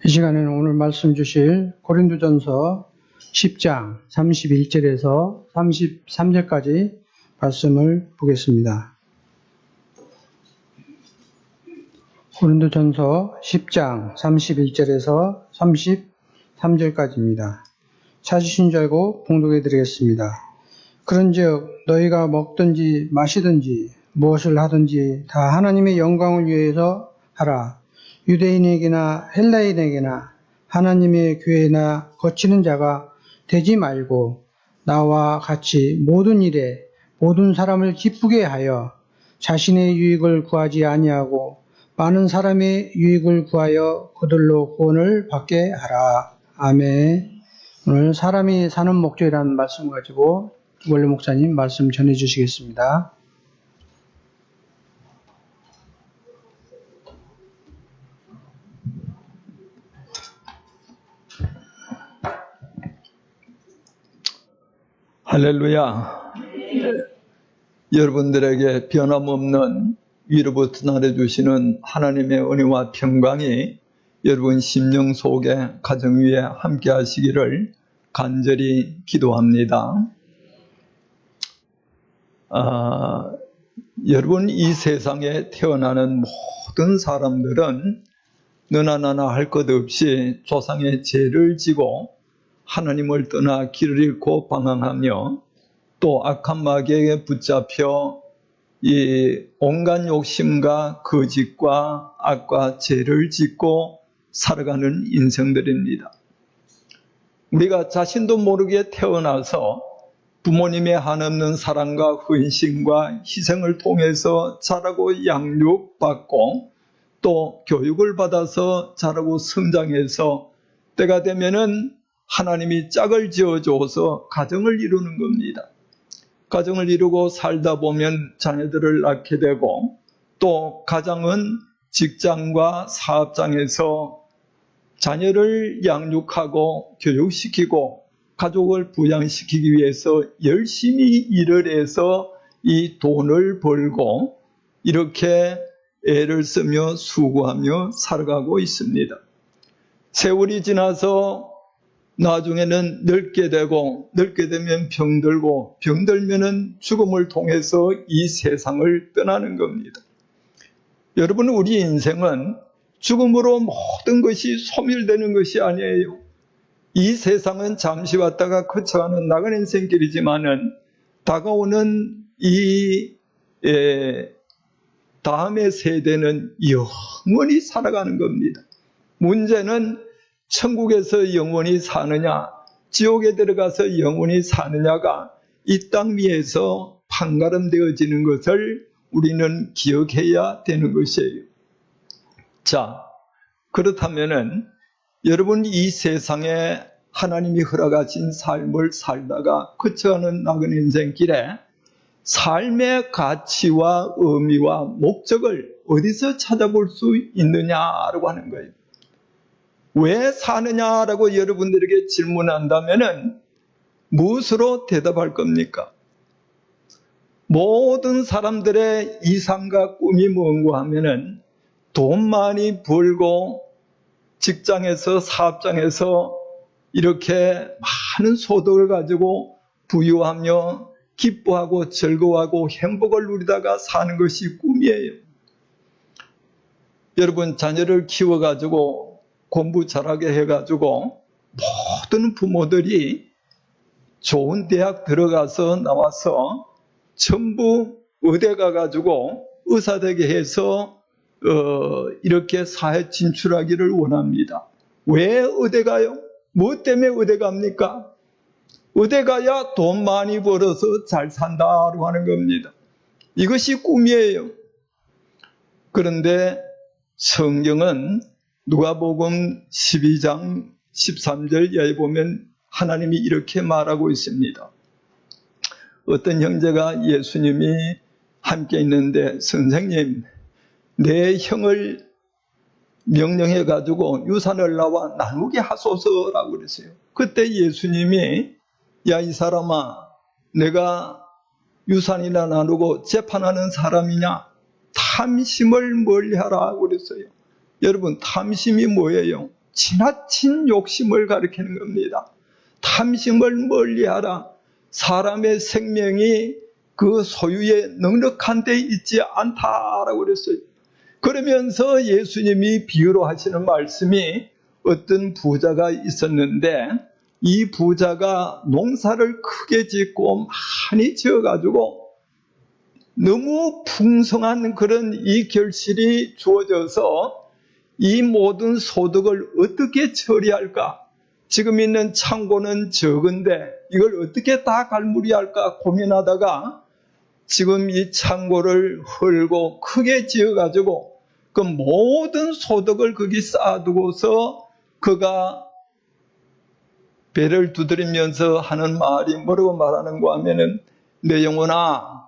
이 시간에는 오늘 말씀 주실 고린도전서 10장 31절에서 33절까지 말씀을 보겠습니다. 고린도전서 10장 31절에서 33절까지입니다. 찾으신 줄 알고 봉독해 드리겠습니다. 그런즉 너희가 먹든지 마시든지 무엇을 하든지 다 하나님의 영광을 위해서 하라. 유대인에게나 헬라인에게나 하나님의 교회나 거치는 자가 되지 말고 나와 같이 모든 일에 모든 사람을 기쁘게 하여 자신의 유익을 구하지 아니하고 많은 사람의 유익을 구하여 그들로 구원을 받게 하라. 아멘. 오늘 사람이 사는 목적이라는 말씀 가지고 원래 목사님 말씀 전해 주시겠습니다. 할렐루야. 여러분들에게 변함없는 위로부터 나눠주시는 하나님의 은혜와 평강이 여러분 심령 속에 가정 위에 함께 하시기를 간절히 기도합니다. 여러분, 이 세상에 태어나는 모든 사람들은 너나 나나 할 것 없이 조상의 죄를 지고 하나님을 떠나 길을 잃고 방황하며 또 악한 마귀에게 붙잡혀 이 온갖 욕심과 거짓과 악과 죄를 짓고 살아가는 인생들입니다. 우리가 자신도 모르게 태어나서 부모님의 한없는 사랑과 헌신과 희생을 통해서 자라고 양육받고 또 교육을 받아서 자라고 성장해서 때가 되면은 하나님이 짝을 지어줘서 가정을 이루는 겁니다. 가정을 이루고 살다 보면 자녀들을 낳게 되고 또 가정은 직장과 사업장에서 자녀를 양육하고 교육시키고 가족을 부양시키기 위해서 열심히 일을 해서 이 돈을 벌고 이렇게 애를 쓰며 수고하며 살아가고 있습니다. 세월이 지나서 나중에는 늙게 되고 늙게 되면 병들고 병들면은 죽음을 통해서 이 세상을 떠나는 겁니다. 여러분, 우리 인생은 죽음으로 모든 것이 소멸되는 것이 아니에요. 이 세상은 잠시 왔다가 거쳐가는 나그네 인생길이지만은 다가오는 이 다음의 세대는 영원히 살아가는 겁니다. 문제는 천국에서 영원히 사느냐, 지옥에 들어가서 영원히 사느냐가 이 땅 위에서 판가름되어지는 것을 우리는 기억해야 되는 것이에요. 자, 그렇다면은 여러분, 이 세상에 하나님이 허락하신 삶을 살다가 거쳐가는 나그네 인생길에 삶의 가치와 의미와 목적을 어디서 찾아볼 수 있느냐라고 하는 거예요. 왜 사느냐라고 여러분들에게 질문한다면은 무엇으로 대답할 겁니까? 모든 사람들의 이상과 꿈이 뭔가 하면은 돈 많이 벌고 직장에서 사업장에서 이렇게 많은 소득을 가지고 부유하며 기뻐하고 즐거워하고 행복을 누리다가 사는 것이 꿈이에요. 여러분, 자녀를 키워가지고 공부 잘하게 해가지고 모든 부모들이 좋은 대학 들어가서 나와서 전부 의대 가가지고 의사 되게 해서 이렇게 사회 진출하기를 원합니다. 왜 의대 가요? 뭐 때문에 의대 갑니까? 의대 가야 돈 많이 벌어서 잘 산다고 하는 겁니다. 이것이 꿈이에요. 그런데 성경은 누가복음 12장 13절 이하에 보면 하나님이 이렇게 말하고 있습니다. 어떤 형제가 예수님이 함께 있는데, 선생님, 내 형을 명령해가지고 유산을 나와 나누게 하소서라고 그랬어요. 그때 예수님이, 야, 이 사람아, 내가 유산이나 나누고 재판하는 사람이냐? 탐심을 멀리하라 그랬어요. 여러분, 탐심이 뭐예요? 지나친 욕심을 가리키는 겁니다. 탐심을 멀리하라. 사람의 생명이 그 소유에 넉넉한 데 있지 않다라고 그랬어요. 그러면서 예수님이 비유로 하시는 말씀이 어떤 부자가 있었는데 이 부자가 농사를 크게 짓고 많이 지어가지고 너무 풍성한 그런 이 결실이 주어져서 이 모든 소득을 어떻게 처리할까? 지금 있는 창고는 적은데 이걸 어떻게 다 갈무리할까 고민하다가 지금 이 창고를 헐고 크게 지어가지고 그 모든 소득을 거기 쌓아두고서 그가 배를 두드리면서 하는 말이 뭐라고 말하는가 하면은 내 영혼아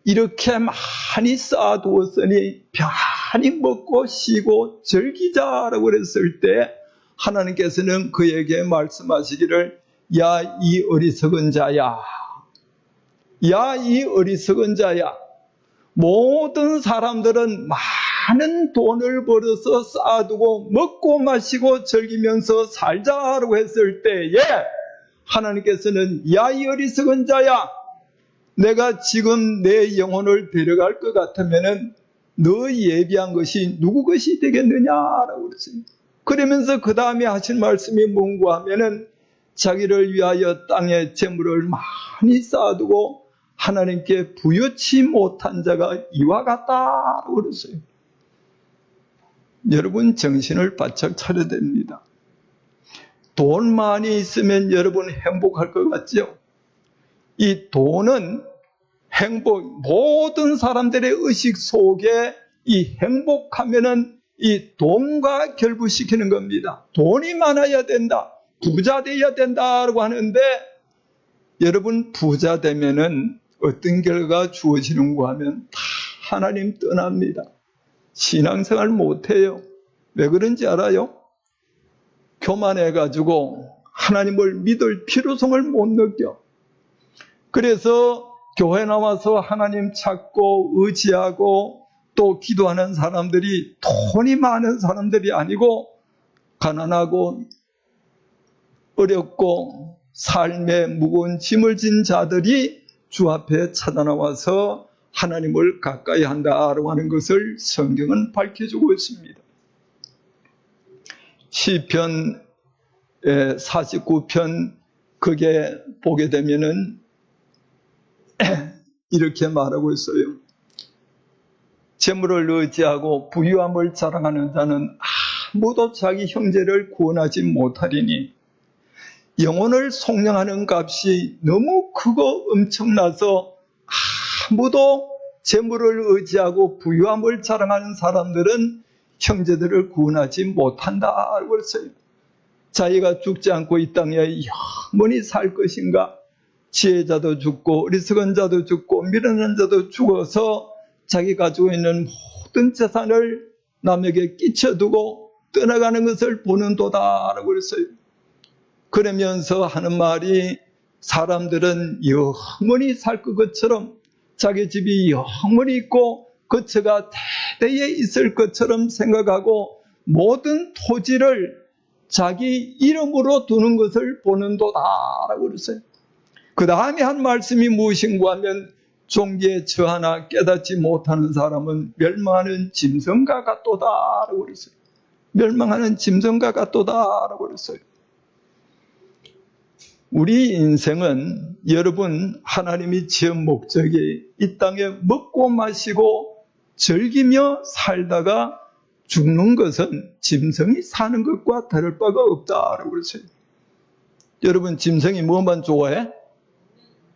이렇게 많이 쌓아두었으니 편히 먹고 쉬고 즐기자라고 그랬을 때 하나님께서는 그에게 말씀하시기를 야 이 어리석은 자야 야 이 어리석은 자야 모든 사람들은 많은 돈을 벌어서 쌓아두고 먹고 마시고 즐기면서 살자라고 했을 때에 하나님께서는 야 이 어리석은 자야 내가 지금 내 영혼을 데려갈 것 같으면은 너 예비한 것이 누구 것이 되겠느냐라고 그랬어요. 그러면서 그 다음에 하신 말씀이 뭔가 하면은 자기를 위하여 땅에 재물을 많이 쌓아두고 하나님께 부여치 못한 자가 이와 같다라고 그랬어요. 여러분 정신을 바짝 차려야 됩니다. 돈 많이 있으면 여러분 행복할 것 같죠? 이 돈은 모든 사람들의 의식 속에 이 행복하면은 이 돈과 결부시키는 겁니다. 돈이 많아야 된다. 부자 되어야 된다라고 하는데 여러분 부자 되면은 어떤 결과가 주어지는가 하면 다 하나님 떠납니다. 신앙생활 못해요. 왜 그런지 알아요? 교만해가지고 하나님을 믿을 필요성을 못 느껴. 그래서 교회 나와서 하나님 찾고 의지하고 또 기도하는 사람들이 돈이 많은 사람들이 아니고 가난하고 어렵고 삶에 무거운 짐을 진 자들이 주 앞에 찾아나와서 하나님을 가까이 한다라고 하는 것을 성경은 밝혀주고 있습니다. 시편 49편 그게 보게 되면은 이렇게 말하고 있어요. 재물을 의지하고 부유함을 자랑하는 자는 아무도 자기 형제를 구원하지 못하리니 영혼을 속량하는 값이 너무 크고 엄청나서 아무도 재물을 의지하고 부유함을 자랑하는 사람들은 형제들을 구원하지 못한다고 그랬어요. 자기가 죽지 않고 이 땅에 영원히 살 것인가? 지혜자도 죽고 어리석은 자도 죽고 미련한 자도 죽어서 자기 가지고 있는 모든 재산을 남에게 끼쳐두고 떠나가는 것을 보는도다라고 그랬어요. 그러면서 하는 말이 사람들은 영원히 살 것처럼 자기 집이 영원히 있고 거처가 대대에 있을 것처럼 생각하고 모든 토지를 자기 이름으로 두는 것을 보는도다라고 그랬어요. 그 다음에 한 말씀이 무엇인가 하면 종기에 처하나 깨닫지 못하는 사람은 멸망하는 짐승과 같도다라고 그랬어요. 멸망하는 짐승과 같도다라고 그랬어요. 우리 인생은 여러분 하나님이 지은 목적이 이 땅에 먹고 마시고 즐기며 살다가 죽는 것은 짐승이 사는 것과 다를 바가 없다라고 그랬어요. 여러분 짐승이 뭐만 좋아해?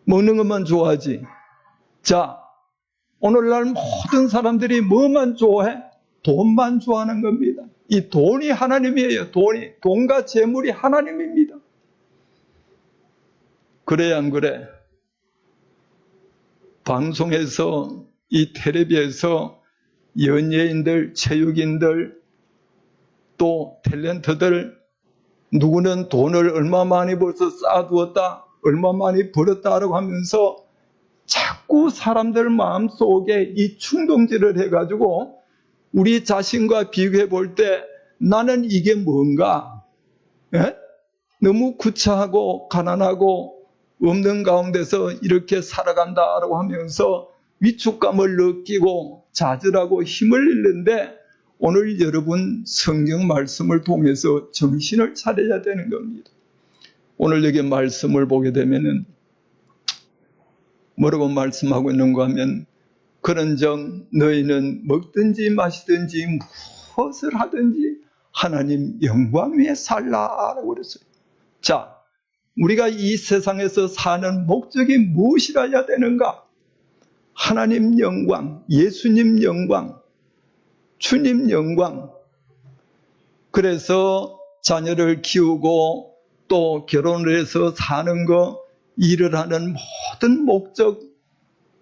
먹는 것만 좋아하지. 자, 오늘날 모든 사람들이 뭐만 좋아해? 돈만 좋아하는 겁니다. 이 돈이 하나님이에요. 돈과 재물이 하나님입니다. 그래 안 그래? 방송에서 이 텔레비에서 연예인들, 체육인들, 또 탤런트들 누구는 돈을 얼마 많이 벌어서 쌓아두었다, 얼마 많이 벌었다라고 하면서 자꾸 사람들 마음속에 이 충동질을 해가지고 우리 자신과 비교해 볼 때 나는 이게 뭔가? 예? 너무 구차하고 가난하고 없는 가운데서 이렇게 살아간다라고 하면서 위축감을 느끼고 좌절하고 힘을 잃는데 오늘 여러분 성경 말씀을 통해서 정신을 차려야 되는 겁니다. 오늘 여기 말씀을 보게 되면은 뭐라고 말씀하고 있는가 하면 그런즉 너희는 먹든지 마시든지 무엇을 하든지 하나님 영광 위에 살라라고 그랬어요. 자, 우리가 이 세상에서 사는 목적이 무엇이라야 되는가? 하나님 영광, 예수님 영광, 주님 영광. 그래서 자녀를 키우고 또 결혼을 해서 사는 거, 일을 하는 모든 목적,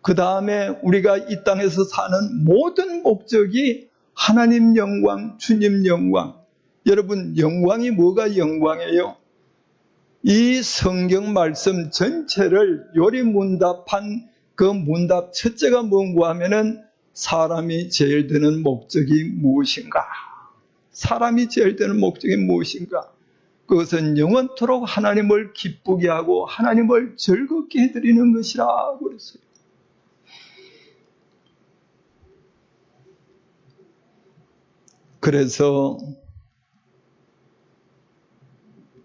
그 다음에 우리가 이 땅에서 사는 모든 목적이 하나님 영광, 주님 영광. 여러분, 영광이 뭐가 영광이에요? 이 성경 말씀 전체를 요리문답한 그 문답 첫째가 뭔가 하면은 사람이 제일 드는 목적이 무엇인가? 사람이 제일 드는 목적이 무엇인가? 그것은 영원토록 하나님을 기쁘게 하고 하나님을 즐겁게 해드리는 것이라고 그랬어요. 그래서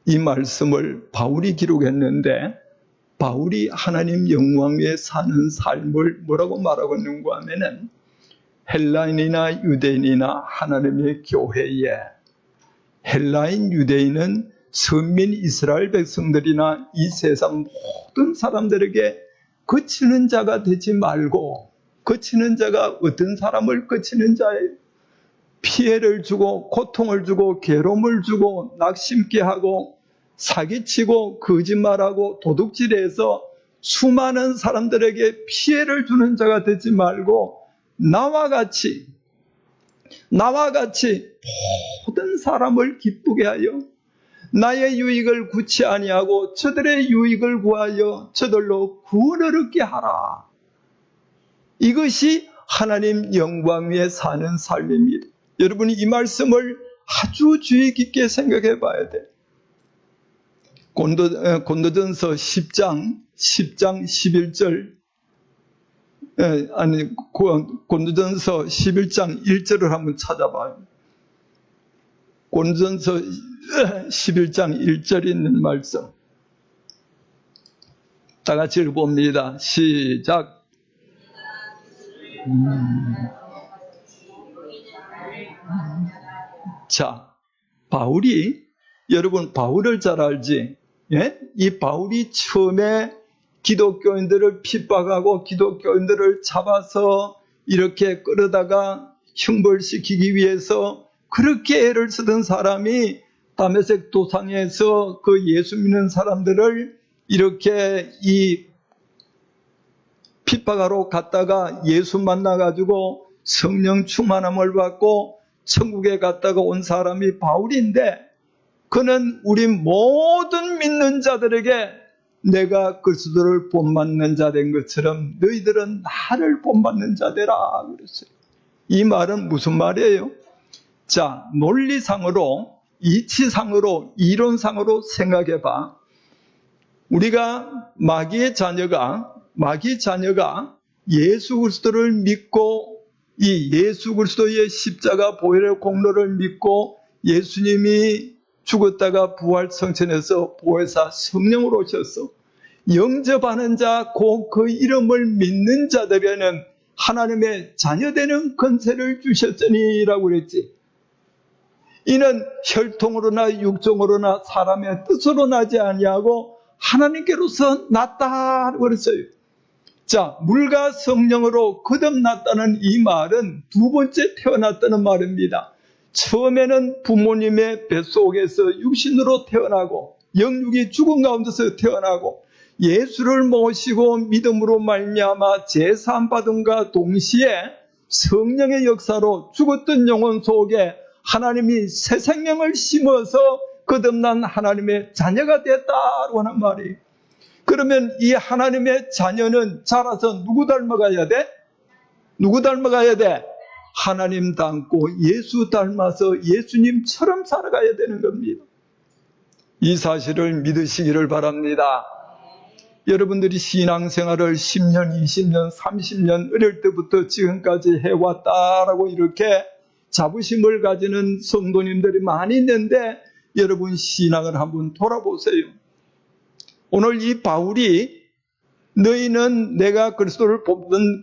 이 말씀을 바울이 기록했는데 바울이 하나님 영광 위에 사는 삶을 뭐라고 말하고 있는가 하면은 헬라인이나 유대인이나 하나님의 교회에 헬라인 유대인은 선민 이스라엘 백성들이나 이 세상 모든 사람들에게 거치는 자가 되지 말고 거치는 자가 어떤 사람을 거치는 자예요? 피해를 주고 고통을 주고 괴로움을 주고 낙심케 하고 사기치고 거짓말하고 도둑질해서 수많은 사람들에게 피해를 주는 자가 되지 말고 나와 같이 모든 사람을 기쁘게 하여 나의 유익을 구치 아니하고 저들의 유익을 구하여 저들로 구원을 얻게 하라. 이것이 하나님 영광 위에 사는 삶입니다. 여러분이 이 말씀을 아주 주의 깊게 생각해 봐야 돼. 고린도전서 10장 11절 고린도전서 11장 1절을 한번 찾아봐요. 고린도전서 11장 1절에 있는 말씀. 다 같이 읽어봅니다. 시작. 자, 바울이, 여러분 바울을 잘 알지? 예? 이 바울이 처음에 기독교인들을 핍박하고 기독교인들을 잡아서 이렇게 끌어다가 형벌시키기 위해서 그렇게 애를 쓰던 사람이 다메섹 도상에서 그 예수 믿는 사람들을 이렇게 이 핍박하러 갔다가 예수 만나가지고 성령 충만함을 받고 천국에 갔다가 온 사람이 바울인데 그는 우리 모든 믿는 자들에게 내가 그리스도를 본받는 자 된 것처럼 너희들은 나를 본받는 자 되라 그랬어요. 이 말은 무슨 말이에요? 자, 논리상으로, 이치상으로, 이론상으로 생각해 봐. 우리가 마귀 자녀가 예수 그리스도를 믿고 이 예수 그리스도의 십자가 보혈의 공로를 믿고 예수님이 죽었다가 부활 성천에서 보혜사 성령으로 오셔서 영접하는 자, 곧 그 이름을 믿는 자들에게는 하나님의 자녀되는 권세를 주셨으니라고 그랬지. 이는 혈통으로나 육종으로나 사람의 뜻으로 나지 아니하고 하나님께로서 났다고 그랬어요. 자, 물과 성령으로 거듭났다는 이 말은 두 번째 태어났다는 말입니다. 처음에는 부모님의 뱃속에서 육신으로 태어나고 영육이 죽은 가운데서 태어나고 예수를 모시고 믿음으로 말미암아 제사함 받음과 동시에 성령의 역사로 죽었던 영혼 속에 하나님이 새 생명을 심어서 거듭난 하나님의 자녀가 됐다고 하는 말이에요. 그러면 이 하나님의 자녀는 자라서 누구 닮아가야 돼? 누구 닮아가야 돼? 하나님 닮고 예수 닮아서 예수님처럼 살아가야 되는 겁니다. 이 사실을 믿으시기를 바랍니다. 여러분들이 신앙생활을 10년, 20년, 30년 어릴 때부터 지금까지 해왔다라고 이렇게 자부심을 가지는 성도님들이 많이 있는데 여러분 신앙을 한번 돌아보세요. 오늘 이 바울이 너희는 내가 그리스도를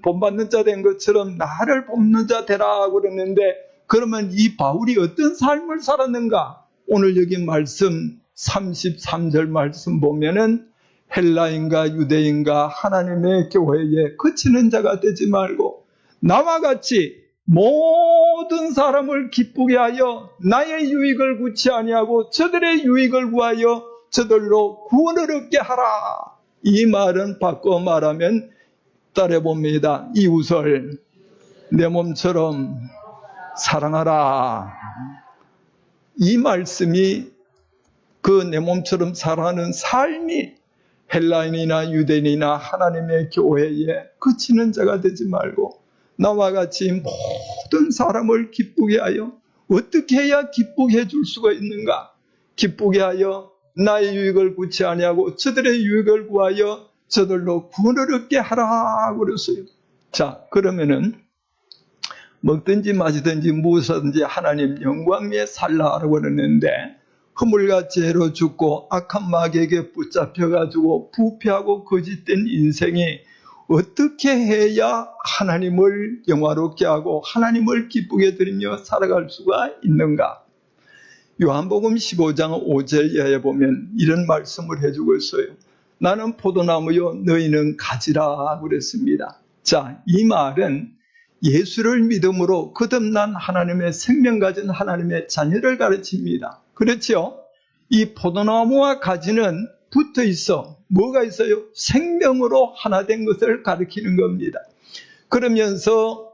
본받는 자 된 것처럼 나를 본받는 자 되라 그랬는데 그러면 이 바울이 어떤 삶을 살았는가? 오늘 여기 말씀 33절 말씀 보면은 헬라인가 유대인가 하나님의 교회에 그치는 자가 되지 말고 나와 같이 모든 사람을 기쁘게 하여 나의 유익을 구치 아니하고 저들의 유익을 구하여 저들로 구원을 얻게 하라. 이 말은 바꿔 말하면 따라봅니다. 이웃을 내 몸처럼 사랑하라. 이 말씀이 그 내 몸처럼 살아가는 삶이 헬라인이나 유대인이나 하나님의 교회에 그치는 자가 되지 말고 나와 같이 모든 사람을 기쁘게 하여 어떻게 해야 기쁘게 해줄 수가 있는가? 기쁘게 하여 나의 유익을 구치 아니하고 저들의 유익을 구하여 저들로 구원을 얻게 하라 그랬어요. 자, 그러면은 먹든지 마시든지 무엇이든지 하나님 영광 위에 살라라고 그랬는데 허물같이 해로 죽고 악한 마귀에게 붙잡혀가지고 부패하고 거짓된 인생이 어떻게 해야 하나님을 영화롭게 하고 하나님을 기쁘게 드리며 살아갈 수가 있는가? 요한복음 15장 5절 이하에 보면 이런 말씀을 해주고 있어요. 나는 포도나무요 너희는 가지라 그랬습니다. 자, 이 말은 예수를 믿음으로 거듭난 하나님의 생명 가진 하나님의 자녀를 가르칩니다. 그렇죠? 이 포도나무와 가지는 붙어 있어. 뭐가 있어요? 생명으로 하나 된 것을 가리키는 겁니다. 그러면서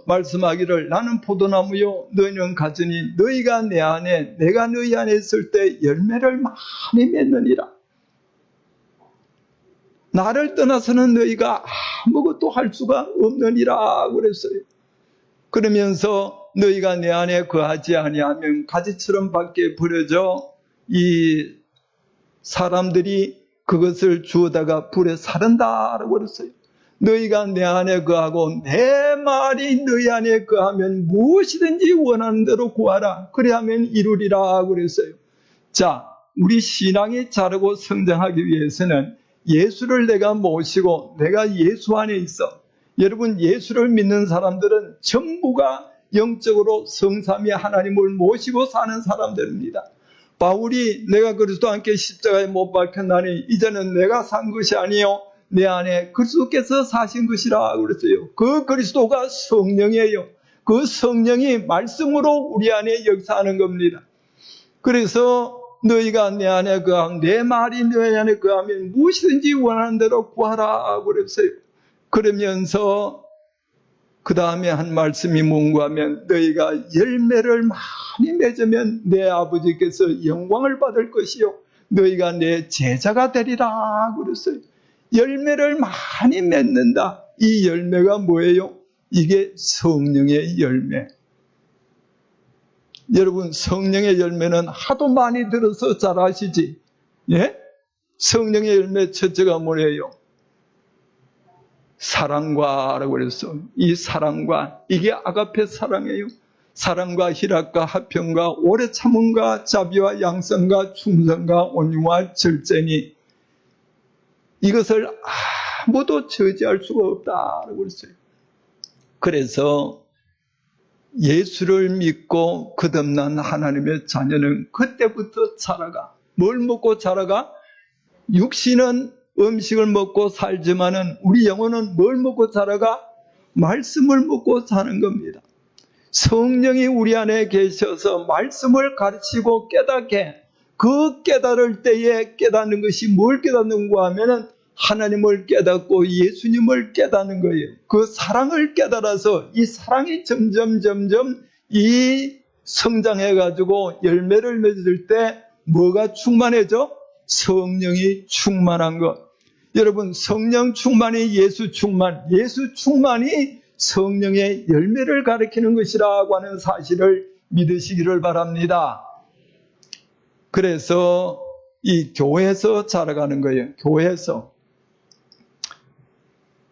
말씀하기를 나는 포도나무요 너희는 가지니 너희가 내 안에 내가 너희 안에 있을 때 열매를 많이 맺느니라. 나를 떠나서는 너희가 아무것도 할 수가 없느니라 그랬어요. 그러면서 너희가 내 안에 거하지 아니하면 가지처럼 밖에 버려져 이 사람들이 그것을 주워다가 불에 사른다라고 그랬어요. 너희가 내 안에 거하고 내 말이 너희 안에 거하면 무엇이든지 원하는 대로 구하라. 그래야만 이루리라 그랬어요. 자, 우리 신앙이 자라고 성장하기 위해서는 예수를 내가 모시고 내가 예수 안에 있어. 여러분 예수를 믿는 사람들은 전부가 영적으로 성삼위 하나님을 모시고 사는 사람들입니다. 바울이 내가 그리스도 함께 십자가에 못 박혔나니 이제는 내가 산 것이 아니요 내 안에 그리스도께서 사신 것이라 그랬어요. 그 그리스도가 성령이에요. 그 성령이 말씀으로 우리 안에 역사하는 겁니다. 그래서 너희가 내 안에 거하고 내 말이 너희 안에 거하면 무엇이든지 원하는 대로 구하라 그랬어요. 그러면서 그 다음에 한 말씀이 뭔가 하면 너희가 열매를 많이 맺으면 내 아버지께서 영광을 받을 것이요 너희가 내 제자가 되리라 그랬어요. 열매를 많이 맺는다. 이 열매가 뭐예요? 이게 성령의 열매. 여러분 성령의 열매는 하도 많이 들어서 잘 아시지? 예? 성령의 열매 첫째가 뭐예요? 사랑과라고 그랬어. 이 사랑과 이게 아가페 사랑이에요. 사랑과 희락과 화평과 오래 참음과 자비와 양성과 충성과 온유와 절제니 이것을 아무도 저지할 수가 없다라고 그랬어요. 그래서 예수를 믿고 거듭난 하나님의 자녀는 그때부터 자라가. 뭘 먹고 자라가? 육신은 음식을 먹고 살지만은 우리 영혼은 뭘 먹고 자라가? 말씀을 먹고 사는 겁니다. 성령이 우리 안에 계셔서 말씀을 가르치고 깨닫게 그 깨달을 때에 깨닫는 것이 뭘 깨닫는가 하면은 하나님을 깨닫고 예수님을 깨닫는 거예요. 그 사랑을 깨달아서 이 사랑이 점점 이 성장해가지고 열매를 맺을 때 뭐가 충만해져? 성령이 충만한 것. 여러분 성령 충만이 예수 충만, 예수 충만이 성령의 열매를 가리키는 것이라고 하는 사실을 믿으시기를 바랍니다. 그래서 이 교회에서 자라가는 거예요. 교회에서.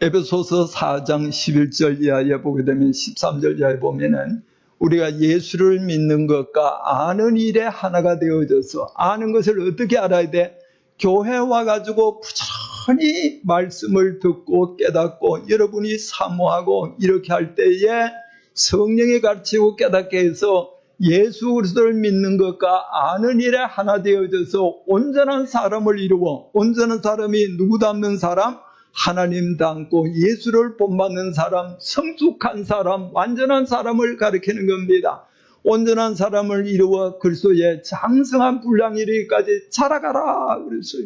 에베소서 4장 11절 이하에 보게 되면 13절 이하에 보면은 우리가 예수를 믿는 것과 아는 일에 하나가 되어져서 아는 것을 어떻게 알아야 돼? 교회 와가지고 부지런히 말씀을 듣고 깨닫고 여러분이 사모하고 이렇게 할 때에 성령이 가르치고 깨닫게 해서 예수 그리스도를 믿는 것과 아는 일에 하나 되어져서 온전한 사람을 이루어 온전한 사람이 누구 닮는 사람? 하나님 닮고 예수를 본받는 사람, 성숙한 사람, 완전한 사람을 가리키는 겁니다. 온전한 사람을 이루어 그리스도의 장성한 분량에 이르기까지 자라가라 그랬어요.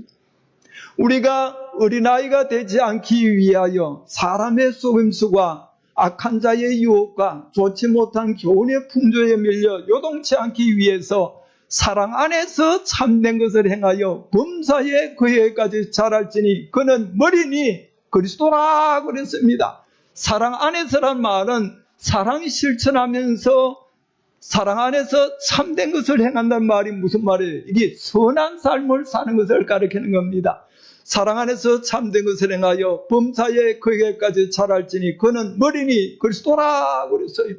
우리가 어린아이가 되지 않기 위하여 사람의 속임수와 악한 자의 유혹과 좋지 못한 교훈의 풍조에 밀려 요동치 않기 위해서 사랑 안에서 참된 것을 행하여 범사에 그에까지 자랄지니 그는 머리니 그리스도라 그랬습니다. 사랑 안에서란 말은 사랑 실천하면서 사랑 안에서 참된 것을 행한다는 말이 무슨 말이에요? 이게 선한 삶을 사는 것을 가리키는 겁니다. 사랑 안에서 참된 것을 행하여 범사에 그에게까지 자랄지니 그는 머리니 그리스도라 그랬어요.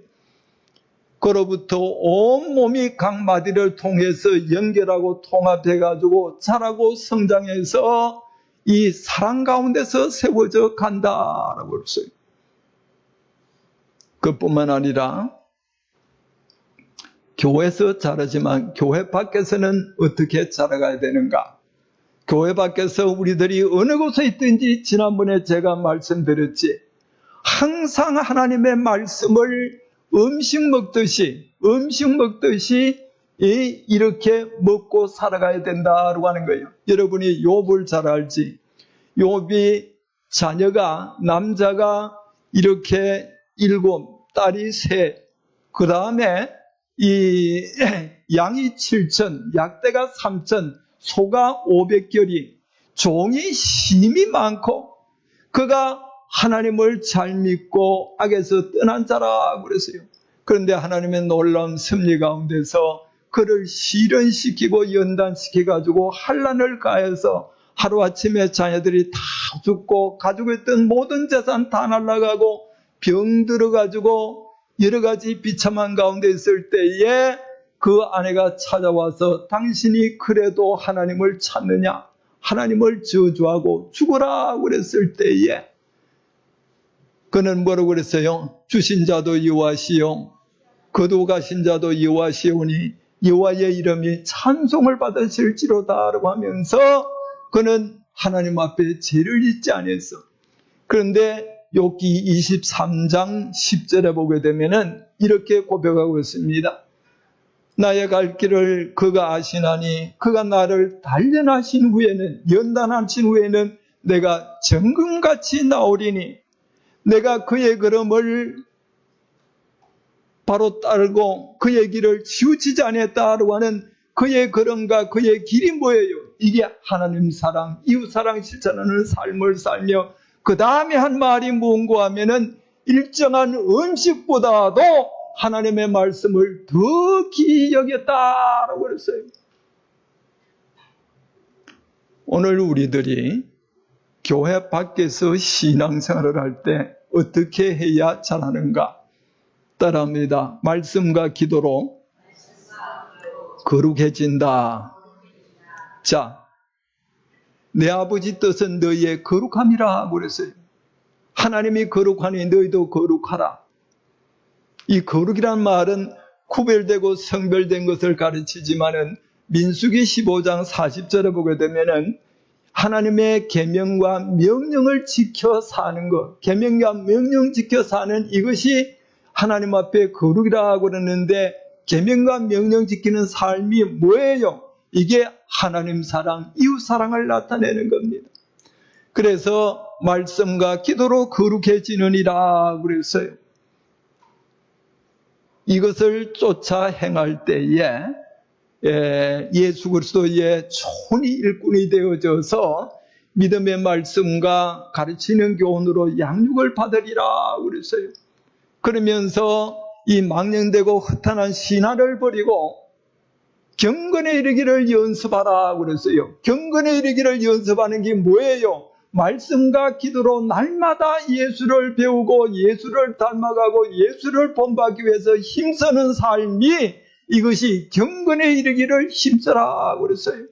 그로부터 온몸이 각 마디를 통해서 연결하고 통합해가지고 자라고 성장해서 이 사랑 가운데서 세워져 간다라고 그랬어요. 그뿐만 아니라 교회에서 자라지만 교회 밖에서는 어떻게 자라가야 되는가? 교회 밖에서 우리들이 어느 곳에 있든지 지난번에 제가 말씀드렸지 항상 하나님의 말씀을 음식 먹듯이 이렇게 먹고 살아가야 된다고 하는 거예요. 여러분이 욥을 잘 알지. 욥이 자녀가 남자가 이렇게 7, 딸이 3, 그 다음에 이 양이 7천, 약대가 3천, 소가 500결이, 종이 힘이 많고 그가 하나님을 잘 믿고 악에서 떠난 자라 그랬어요. 그런데 하나님의 놀라운 섭리 가운데서 그를 실현시키고 연단시켜가지고 환난을 가해서 하루아침에 자녀들이 다 죽고 가지고 있던 모든 재산 다 날아가고 병 들어가지고 여러 가지 비참한 가운데 있을 때에 그 아내가 찾아와서 당신이 그래도 하나님을 찾느냐? 하나님을 저주하고 죽어라 그랬을 때에 그는 뭐라고 그랬어요? 주신 자도 여호와시요 거두고 가신 자도 여호와시오니 여호와의 이름이 찬송을 받으실지로다라고 하면서 그는 하나님 앞에 죄를 짓지 아니했어. 그런데 욥기 23장 10절에 보게 되면은 이렇게 고백하고 있습니다. 나의 갈 길을 그가 아시나니 그가 나를 단련하신 후에는 연단하신 후에는 내가 정금같이 나오리니 내가 그의 걸음을 바로 따르고 그의 길을 치우치지 않았다라고 하는 그의 걸음과 그의 길이 뭐예요? 이게 하나님 사랑, 이웃 사랑 실천하는 삶을 살며 그 다음에 한 말이 뭔가 하면은 일정한 음식보다도 하나님의 말씀을 더 귀히 여겼다라고 그랬어요. 오늘 우리들이 교회 밖에서 신앙생활을 할 때 어떻게 해야 잘하는가? 따라합니다. 말씀과 기도로 거룩해진다. 자, 내 아버지 뜻은 너희의 거룩함이라 그랬어요. 하나님이 거룩하니 너희도 거룩하라. 이 거룩이란 말은 구별되고 성별된 것을 가르치지만은 민수기 15장 40절에 보게 되면은 하나님의 계명과 명령을 지켜 사는 것, 계명과 명령 지켜 사는 이것이 하나님 앞에 거룩이라고 그러는데 계명과 명령 지키는 삶이 뭐예요? 이게 하나님 사랑, 이웃 사랑을 나타내는 겁니다. 그래서 말씀과 기도로 거룩해지느니라 그랬어요. 이것을 쫓아 행할 때에 예수 그리스도의 좋은 일꾼이 되어져서 믿음의 말씀과 가르치는 교훈으로 양육을 받으리라 그랬어요. 그러면서 이 망령되고 허탄한 신화를 버리고 경건에 이르기를 연습하라 그랬어요. 경건에 이르기를 연습하는 게 뭐예요? 말씀과 기도로 날마다 예수를 배우고 예수를 닮아가고 예수를 본받기 위해서 힘쓰는 삶이, 이것이 경건에 이르기를 힘써라 그랬어요.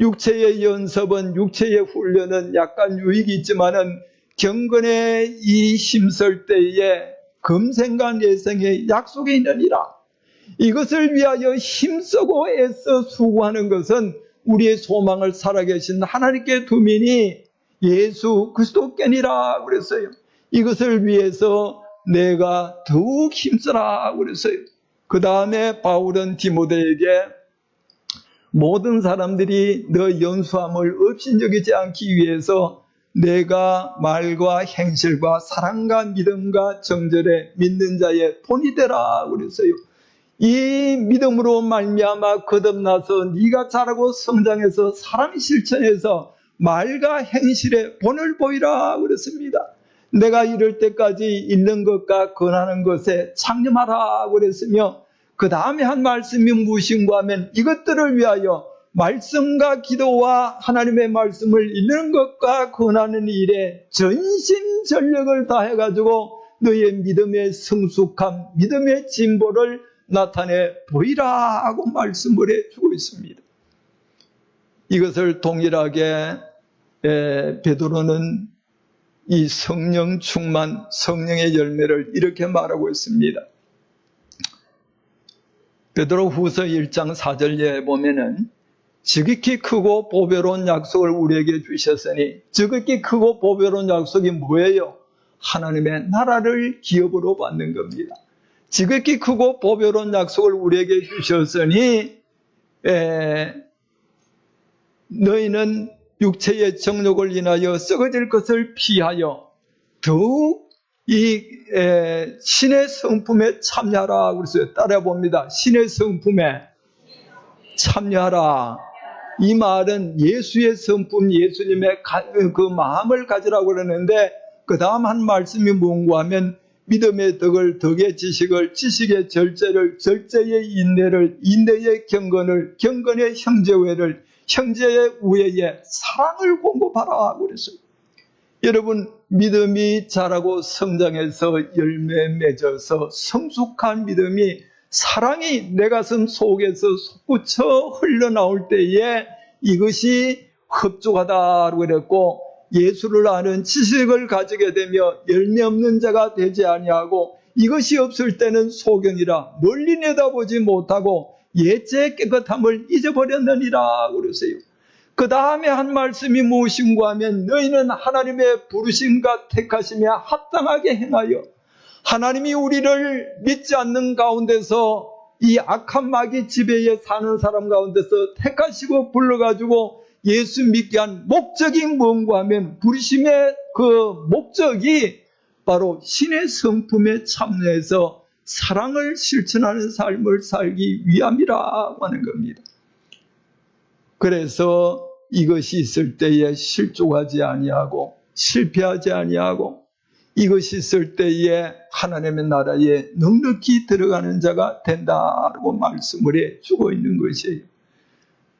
육체의 연습은, 육체의 훈련은 약간 유익이 있지만은 경건에 이 힘쓸 때에 금생과 내생의 약속이 있느니라. 이것을 위하여 힘쓰고 애써 수고하는 것은 우리의 소망을 살아계신 하나님께 두민이 예수 그리스도께니라 그랬어요. 이것을 위해서 내가 더욱 힘쓰라 그랬어요. 그 다음에 바울은 디모데에게 모든 사람들이 너 연수함을 업신여기지 않기 위해서 내가 말과 행실과 사랑과 믿음과 정절에 믿는 자의 본이 되라 그랬어요. 이 믿음으로 말미암아 거듭나서 네가 자라고 성장해서 사람이 실천해서 말과 행실에 본을 보이라 그랬습니다. 내가 이럴 때까지 있는 것과 권하는 것에 창념하라 그랬으며, 그 다음에 한 말씀이 무엇인가 하면 이것들을 위하여 말씀과 기도와 하나님의 말씀을 읽는 것과 권하는 일에 전심전력을 다해가지고 너의 믿음의 성숙함, 믿음의 진보를 나타내 보이라 하고 말씀을 해주고 있습니다. 이것을 동일하게 베드로는 이 성령 충만, 성령의 열매를 이렇게 말하고 있습니다. 베드로 후서 1장 4절에 보면은 지극히 크고 보배로운 약속을 우리에게 주셨으니, 지극히 크고 보배로운 약속이 뭐예요? 하나님의 나라를 기업으로 받는 겁니다. 지극히 크고 보배로운 약속을 우리에게 주셨으니 너희는 육체의 정욕을 인하여 썩어질 것을 피하여 더욱 이 신의 성품에 참여하라 그랬어요. 따라 봅니다. 신의 성품에 참여하라. 이 말은 예수의 성품, 예수님의 그 마음을 가지라고 그러는데, 그 다음 한 말씀이 뭔가 하면 믿음의 덕을, 덕의 지식을, 지식의 절제를, 절제의 인내를, 인내의 경건을, 경건의 형제회를, 형제의 우애에 사랑을 공급하라 그랬어요. 여러분, 믿음이 자라고 성장해서 열매 맺어서 성숙한 믿음이, 사랑이 내 가슴 속에서 솟구쳐 흘러나올 때에 이것이 흡족하다고 그랬고, 예수를 아는 지식을 가지게 되며 열매 없는 자가 되지 아니하고, 이것이 없을 때는 소경이라 멀리 내다보지 못하고 옛죄의 깨끗함을 잊어버렸느니라 그러세요. 그 다음에 한 말씀이 무엇인가 하면 너희는 하나님의 부르심과 택하심에 합당하게 행하여, 하나님이 우리를 믿지 않는 가운데서 이 악한 마귀 지배에 사는 사람 가운데서 택하시고 불러가지고 예수 믿게 한 목적이 뭔가 하면, 부르심의 그 목적이 바로 신의 성품에 참여해서 사랑을 실천하는 삶을 살기 위함이라고 하는 겁니다. 그래서 이것이 있을 때에 실족하지 아니하고 실패하지 아니하고, 이것이 있을 때에 하나님의 나라에 넉넉히 들어가는 자가 된다고 말씀을 해주고 있는 것이에요.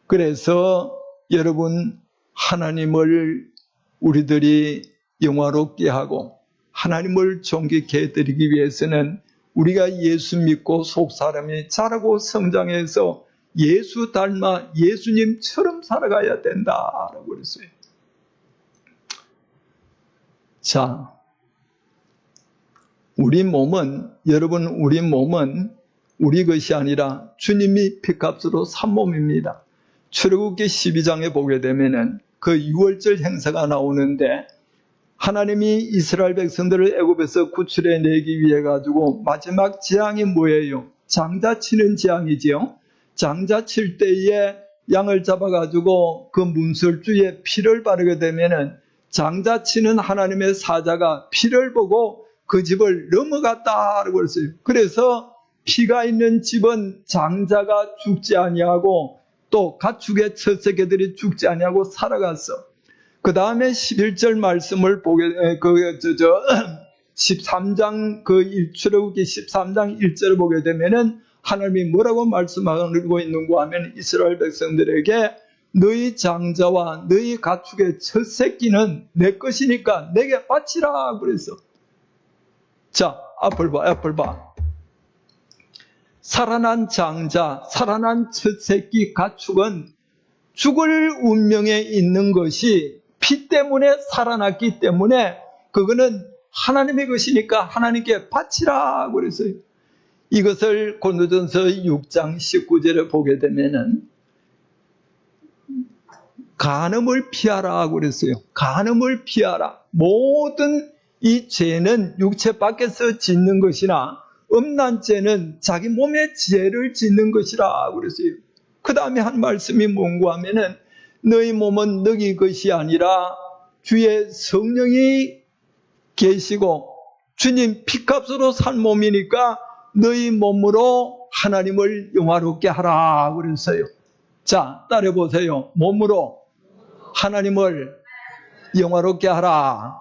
그래서 여러분, 하나님을 우리들이 영화롭게 하고 하나님을 존귀케 해드리기 위해서는 우리가 예수 믿고 속사람이 자라고 성장해서 예수 닮아 예수님처럼 살아가야 된다라고 그랬어요. 자, 우리 몸은, 여러분, 우리 몸은 우리 것이 아니라 주님이 피값으로 산 몸입니다. 출애굽기 12장에 보게 되면은 그 유월절 행사가 나오는데, 하나님이 이스라엘 백성들을 애굽에서 구출해 내기 위해 가지고 마지막 재앙이 뭐예요? 장자치는 재앙이지요. 장자칠 때에 양을 잡아가지고 그 문설주에 피를 바르게 되면은 장자치는 하나님의 사자가 피를 보고 그 집을 넘어갔다라고 했어요. 그래서 피가 있는 집은 장자가 죽지 아니하고 또 가축의 첫 새끼들이 죽지 아니하고 살아갔어. 그 다음에 11절 말씀을 보게, 13장 출애굽기 13장 1절을 보게 되면은 하나님이 뭐라고 말씀하고 있는가 하면 이스라엘 백성들에게 너희 장자와 너희 가축의 첫 새끼는 내 것이니까 내게 바치라 그랬어. 자, 앞을 봐. 살아난 장자, 살아난 첫 새끼 가축은 죽을 운명에 있는 것이 피 때문에 살아났기 때문에 그거는 하나님의 것이니까 하나님께 바치라 그랬어요. 이것을 고린도전서 6장 19절에 보게 되면은 간음을 피하라 그랬어요. 간음을 피하라. 모든 이 죄는 육체 밖에서 짓는 것이나 음란 죄는 자기 몸에 죄를 짓는 것이라 그랬어요. 그 다음에 한 말씀이 뭔가 하면은 너희 몸은 너희 것이 아니라 주의 성령이 계시고 주님 피값으로 산 몸이니까 너희 몸으로 하나님을 영화롭게 하라 그랬어요. 자, 따라해보세요. 몸으로 하나님을 영화롭게 하라.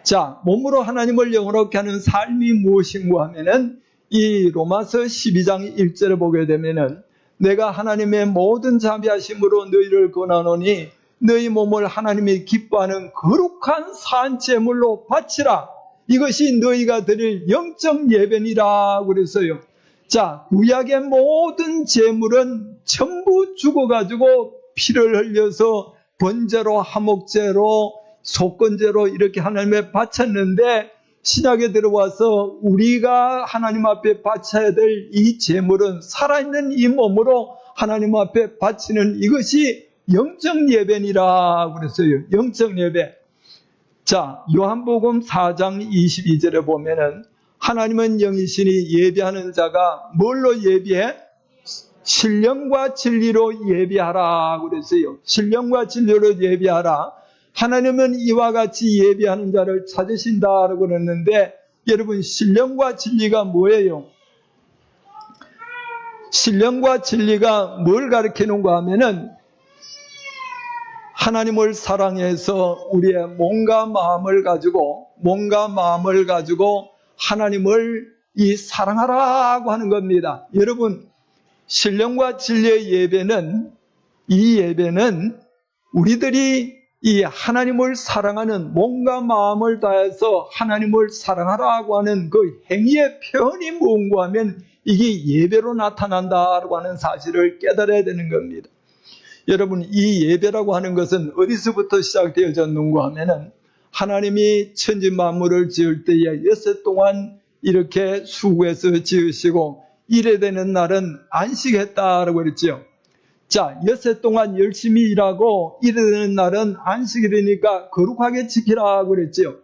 자, 몸으로 하나님을 영화롭게 하는 삶이 무엇인가 하면은 이 로마서 12장 1절을 보게 되면은 내가 하나님의 모든 자비하심으로 너희를 권하노니 너희 몸을 하나님이 기뻐하는 거룩한 산제물로 바치라. 이것이 너희가 드릴 영적 예배니라 그랬어요. 자, 구약의 모든 제물은 전부 죽어가지고 피를 흘려서 번제로, 화목제로, 속건제로 이렇게 하나님에 바쳤는데 신약에 들어와서 우리가 하나님 앞에 바쳐야 될 이 제물은 살아있는 이 몸으로 하나님 앞에 바치는 이것이 영적 예배니라 그랬어요. 영적 예배. 자, 요한복음 4장 22절에 보면은 하나님은 영이시니 예배하는 자가 뭘로 예배해? 신령과 진리로 예배하라 그랬어요. 신령과 진리로 예배하라. 하나님은 이와 같이 예배하는 자를 찾으신다라고 그랬는데 여러분 신령과 진리가 뭐예요? 신령과 진리가 뭘 가르치는가 하면은 하나님을 사랑해서 우리의 몸과 마음을 가지고 하나님을 사랑하라고 하는 겁니다. 여러분 신령과 진리의 예배는 이 예배는 우리들이 이 하나님을 사랑하는 몸과 마음을 다해서 하나님을 사랑하라고 하는 그 행위의 표현이 뭔가 하면 이게 예배로 나타난다라고 하는 사실을 깨달아야 되는 겁니다. 여러분 이 예배라고 하는 것은 어디서부터 시작되어졌는가 하면은 하나님이 천지 만물을 지을 때에 6세 동안 이렇게 수고해서 지으시고 일에 되는 날은 안식했다라고 그랬죠. 자, 6세 동안 열심히 일하고 일에 되는 날은 안식일이니까 거룩하게 지키라고 그랬죠.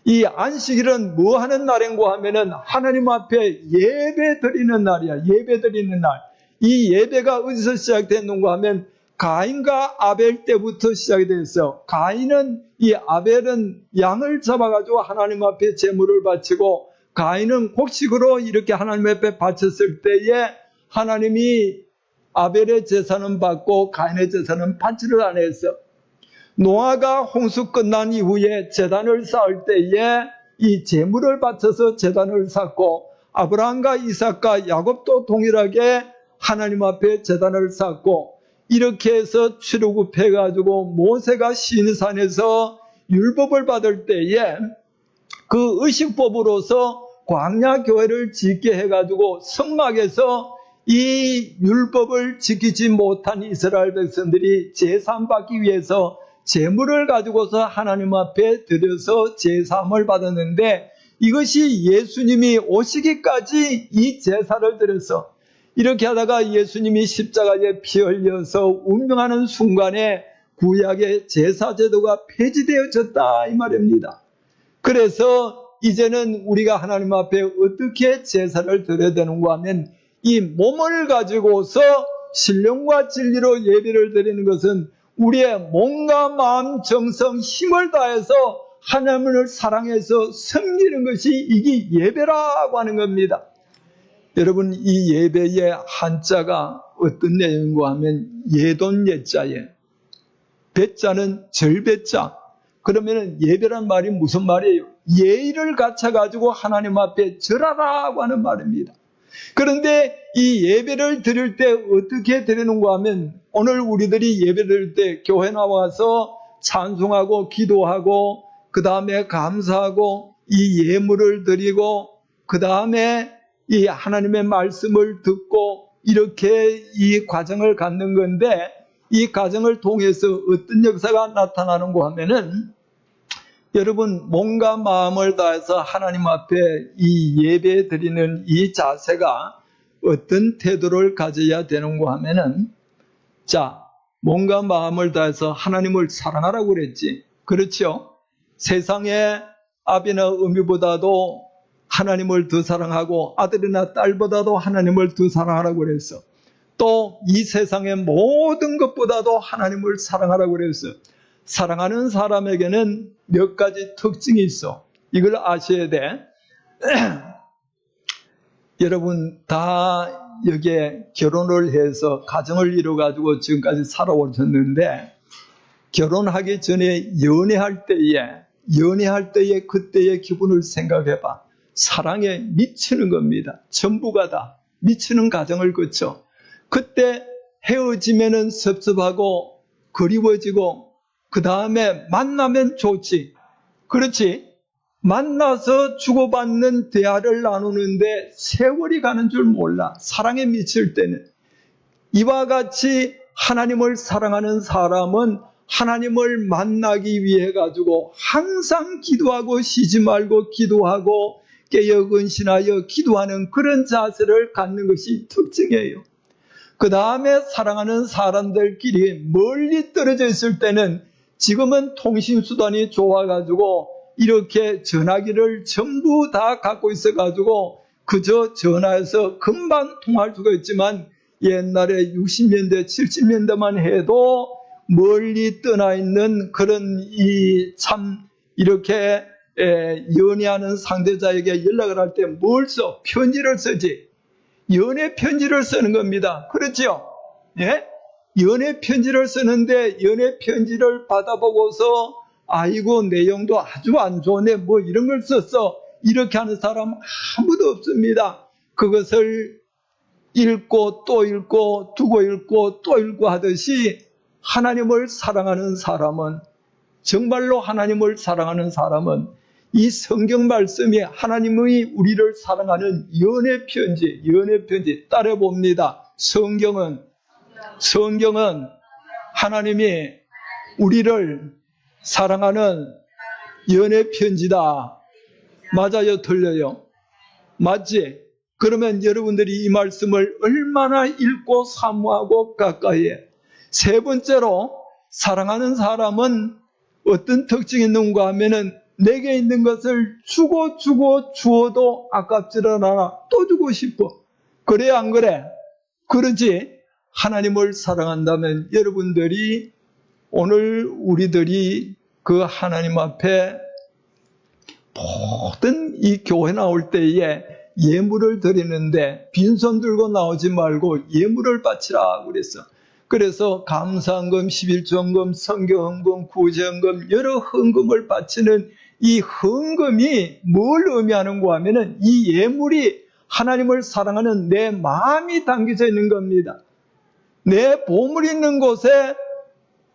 이 안식일은 뭐 하는 날인가 하면은 하나님 앞에 예배 드리는 날이야. 예배 드리는 날. 이 예배가 어디서 시작됐는가 하면 가인과 아벨 때부터 시작이 됐어요. 이 아벨은 양을 잡아가지고 하나님 앞에 제물을 바치고 가인은 곡식으로 이렇게 하나님 앞에 바쳤을 때에 하나님이 아벨의 제사는 받고 가인의 제사는 받지를 않았어. 노아가 홍수 끝난 이후에 제단을 쌓을 때에 이 제물을 바쳐서 제단을 쌓고 아브라함과 이삭과 야곱도 동일하게 하나님 앞에 제단을 쌓고 이렇게 해서 출애굽해가지고 모세가 시내산에서 율법을 받을 때에 그 의식법으로서 광야 교회를 짓게 해가지고 성막에서 이 율법을 지키지 못한 이스라엘 백성들이 제사함 받기 위해서 제물을 가지고서 하나님 앞에 드려서 제사함을 받았는데 이것이 예수님이 오시기까지 이 제사를 드려서 이렇게 하다가 예수님이 십자가에 피 흘려서 운명하는 순간에 구약의 제사 제도가 폐지되어졌다 이 말입니다. 그래서 이제는 우리가 하나님 앞에 어떻게 제사를 드려야 되는가 하면 이 몸을 가지고서 신령과 진리로 예배를 드리는 것은 우리의 몸과 마음, 정성, 힘을 다해서 하나님을 사랑해서 섬기는 것이 이게 예배라고 하는 겁니다. 여러분 이 예배의 한자가 어떤 내용인가 하면 예돈 예자에 배자는 절배자. 그러면 예배란 말이 무슨 말이에요? 예의를 갖춰가지고 하나님 앞에 절하라고 하는 말입니다. 그런데 이 예배를 드릴 때 어떻게 드리는가 하면 오늘 우리들이 예배 드릴 때 교회 나와서 찬송하고 기도하고 그 다음에 감사하고 이 예물을 드리고 그 다음에 이 하나님의 말씀을 듣고 이렇게 이 과정을 갖는 건데 이 과정을 통해서 어떤 역사가 나타나는가 하면은 여러분 몸과 마음을 다해서 하나님 앞에 이 예배 드리는 이 자세가 어떤 태도를 가져야 되는가 하면은 자 몸과 마음을 다해서 하나님을 사랑하라고 그랬지. 그렇죠? 세상에 아비나 어미보다도 하나님을 더 사랑하고 아들이나 딸보다도 하나님을 더 사랑하라고 그랬어. 또 이 세상의 모든 것보다도 하나님을 사랑하라고 그랬어. 사랑하는 사람에게는 몇 가지 특징이 있어. 이걸 아셔야 돼. 여러분 다 여기에 결혼을 해서 가정을 이루어가지고 지금까지 살아오셨는데 결혼하기 전에 연애할 때에 그때의 기분을 생각해봐. 사랑에 미치는 겁니다. 전부가 다 미치는 가정을 거쳐. 그때 헤어지면은 섭섭하고 그리워지고 그 다음에 만나면 좋지. 그렇지? 만나서 주고받는 대화를 나누는데 세월이 가는 줄 몰라. 사랑에 미칠 때는. 이와 같이 하나님을 사랑하는 사람은 하나님을 만나기 위해 가지고 항상 기도하고 쉬지 말고 기도하고 깨어 근신하여 기도하는 그런 자세를 갖는 것이 특징이에요. 그 다음에 사랑하는 사람들끼리 멀리 떨어져 있을 때는 지금은 통신수단이 좋아가지고 이렇게 전화기를 전부 다 갖고 있어가지고 그저 전화해서 금방 통할 수가 있지만 옛날에 60년대, 70년대만 해도 멀리 떠나 있는 그런 이렇게 연애하는 상대자에게 연락을 할 때 뭘 써? 편지를 쓰지. 연애 편지를 쓰는 겁니다. 그렇죠? 예? 연애 편지를 쓰는데 연애 편지를 받아보고서 아이고 내용도 아주 안 좋네 뭐 이런 걸 썼어. 이렇게 하는 사람 아무도 없습니다. 그것을 읽고 또 읽고 두고 읽고 또 읽고 하듯이 하나님을 사랑하는 사람은 정말로 하나님을 사랑하는 사람은 이 성경 말씀이 하나님의 우리를 사랑하는 연애 편지 따라 봅니다. 성경은 하나님이 우리를 사랑하는 연애 편지다. 맞아요, 틀려요? 맞지? 그러면 여러분들이 이 말씀을 얼마나 읽고 사모하고 가까이 해. 세 번째로 사랑하는 사람은 어떤 특징이 있는가 하면은 내게 있는 것을 주어도 아깝지를 않아. 또 주고 싶어. 그래 안 그래? 그러지? 하나님을 사랑한다면 여러분들이 오늘 우리들이 그 하나님 앞에 모든 이 교회 나올 때에 예물을 드리는데 빈손 들고 나오지 말고 예물을 바치라 그랬어. 그래서 감사헌금, 11조헌금, 성경헌금, 구제헌금 여러 헌금을 바치는 이 헌금이 뭘 의미하는가 하면은 이 예물이 하나님을 사랑하는 내 마음이 담겨져 있는 겁니다. 내 보물이 있는 곳에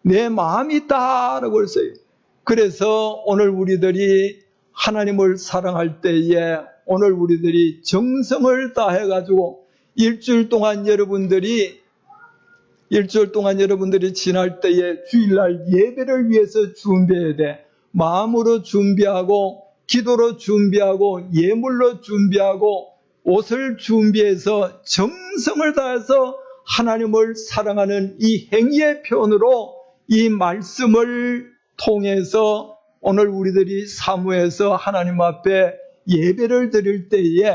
내 마음이 있다라고 했어요. 그래서 오늘 우리들이 하나님을 사랑할 때에 오늘 우리들이 정성을 다해가지고 일주일 동안 여러분들이 지날 때에 주일날 예배를 위해서 준비해야 돼. 마음으로 준비하고 기도로 준비하고 예물로 준비하고 옷을 준비해서 정성을 다해서 하나님을 사랑하는 이 행위의 표현으로 이 말씀을 통해서 오늘 우리들이 사모해서 하나님 앞에 예배를 드릴 때에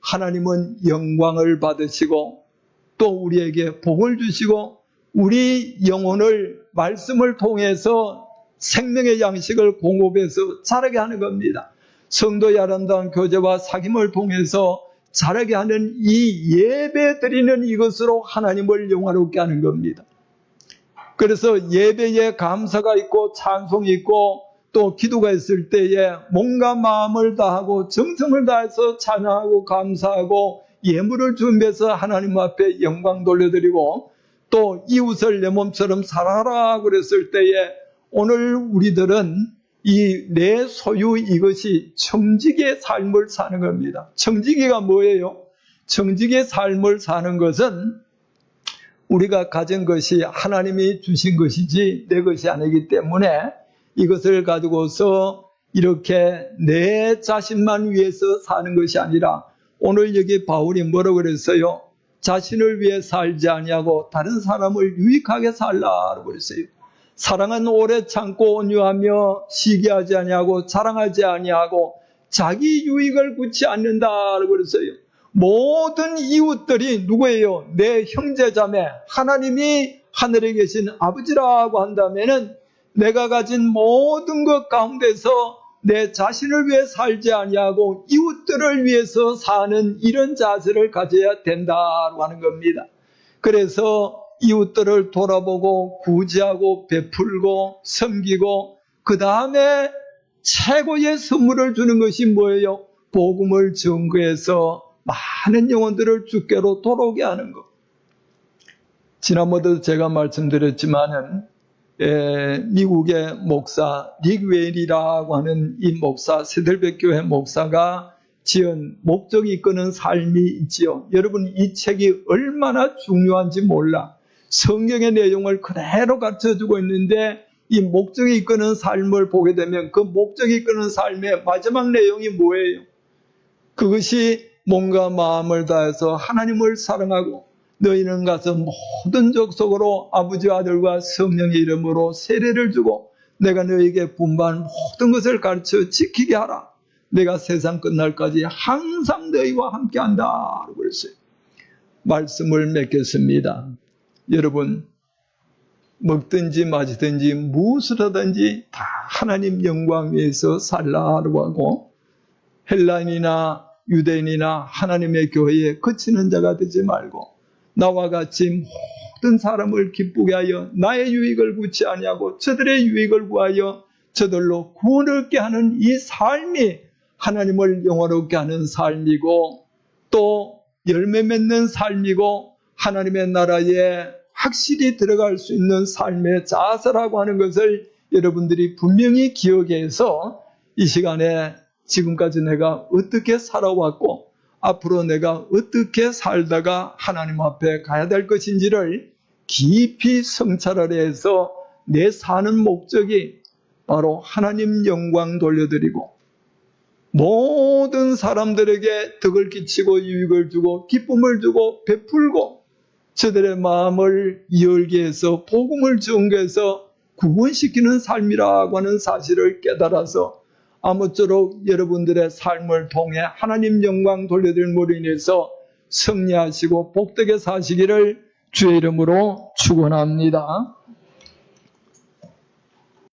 하나님은 영광을 받으시고 또 우리에게 복을 주시고 우리 영혼을 말씀을 통해서 생명의 양식을 공급해서 자라게 하는 겁니다. 성도의 아름다운 교제와 사귐을 통해서 자라게 하는 이 예배 드리는 이것으로 하나님을 영화롭게 하는 겁니다. 그래서 예배에 감사가 있고 찬송이 있고 또 기도가 있을 때에 몸과 마음을 다하고 정성을 다해서 찬양하고 감사하고 예물을 준비해서 하나님 앞에 영광 돌려드리고 또 이웃을 내 몸처럼 사랑하라 그랬을 때에 오늘 우리들은 이 내 소유 이것이 청지기의 삶을 사는 겁니다. 청지기가 뭐예요? 청지기의 삶을 사는 것은 우리가 가진 것이 하나님이 주신 것이지 내 것이 아니기 때문에 이것을 가지고서 이렇게 내 자신만 위해서 사는 것이 아니라 오늘 여기 바울이 뭐라고 그랬어요? 자신을 위해 살지 아니하고 다른 사람을 유익하게 살라고 그랬어요. 사랑은 오래 참고 온유하며 시기하지 아니하고 자랑하지 아니하고 자기 유익을 굳지 않는다고 그랬어요. 모든 이웃들이 누구예요? 내 형제자매, 하나님이 하늘에 계신 아버지라고 한다면은 내가 가진 모든 것 가운데서 내 자신을 위해 살지 아니하고 이웃들을 위해서 사는 이런 자세를 가져야 된다고 하는 겁니다. 그래서 이웃들을 돌아보고 구제하고 베풀고 섬기고 그 다음에 최고의 선물을 주는 것이 뭐예요? 복음을 증거해서 많은 영혼들을 주께로 돌아오게 하는 것. 지난번에도 제가 말씀드렸지만은 미국의 목사 릭 웨일이라고 하는 이 목사, 세들백 교회 목사가 지은 목적이 이끄는 삶이 있지요. 여러분 이 책이 얼마나 중요한지 몰라. 성경의 내용을 그대로 가르쳐주고 있는데 이 목적이 이끄는 삶을 보게 되면 그 목적이 이끄는 삶의 마지막 내용이 뭐예요? 그것이 몸과 마음을 다해서 하나님을 사랑하고 너희는 가서 모든 족속으로 아버지와 아들과 성령의 이름으로 세례를 주고 내가 너희에게 분부한 모든 것을 가르쳐 지키게 하라. 내가 세상 끝날까지 항상 너희와 함께한다. 그랬어요. 말씀을 맺겠습니다. 여러분 먹든지 마시든지 무엇을 하든지 다 하나님 영광 위해서 살라고 하고 헬라인이나 유대인이나 하나님의 교회에 그치는 자가 되지 말고 나와 같이 모든 사람을 기쁘게 하여 나의 유익을 구치 아니하고 저들의 유익을 구하여 저들로 구원을 얻게 하는 이 삶이 하나님을 영화롭게 하는 삶이고 또 열매 맺는 삶이고 하나님의 나라에 확실히 들어갈 수 있는 삶의 자세라고 하는 것을 여러분들이 분명히 기억해서 이 시간에 지금까지 내가 어떻게 살아왔고 앞으로 내가 어떻게 살다가 하나님 앞에 가야 될 것인지를 깊이 성찰하려 해서 내 사는 목적이 바로 하나님 영광 돌려드리고 모든 사람들에게 덕을 끼치고 유익을 주고 기쁨을 주고 베풀고 저들의 마음을 열게 해서 복음을 전개해서 구원시키는 삶이라고 하는 사실을 깨달아서 아무쪼록 여러분들의 삶을 통해 하나님 영광 돌려드림으로 인해서 승리하시고 복되게 사시기를 주의 이름으로 축원합니다.